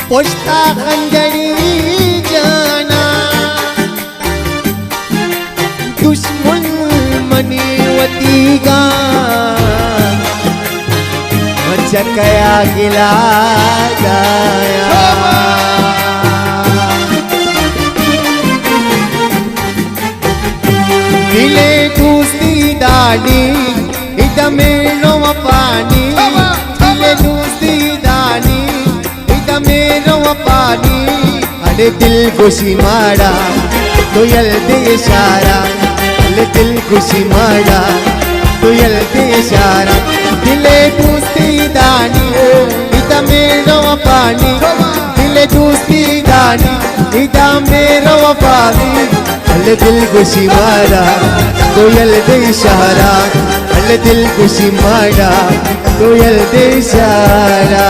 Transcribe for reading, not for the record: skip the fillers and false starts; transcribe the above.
पोछता खंजरी जाना दुश्मन मनीवती गा चकया गिला जाया दिले दूसरी दानी इदमे नो पानी दिले दूसरी दानी इदमे नो पानी अरे दिल खुशी मारा दोयल दे इशारा अरे दिल खुशी मारा दोयल दे इशारा दिले दूसरी दानी इदमे नो पानी दिले दूसरी दानी इदमे नो पानी अल्ले दिल खुशी मारा दोयल दे इशारा अल्ले दिल खुशी मारा दोयल दे इशारा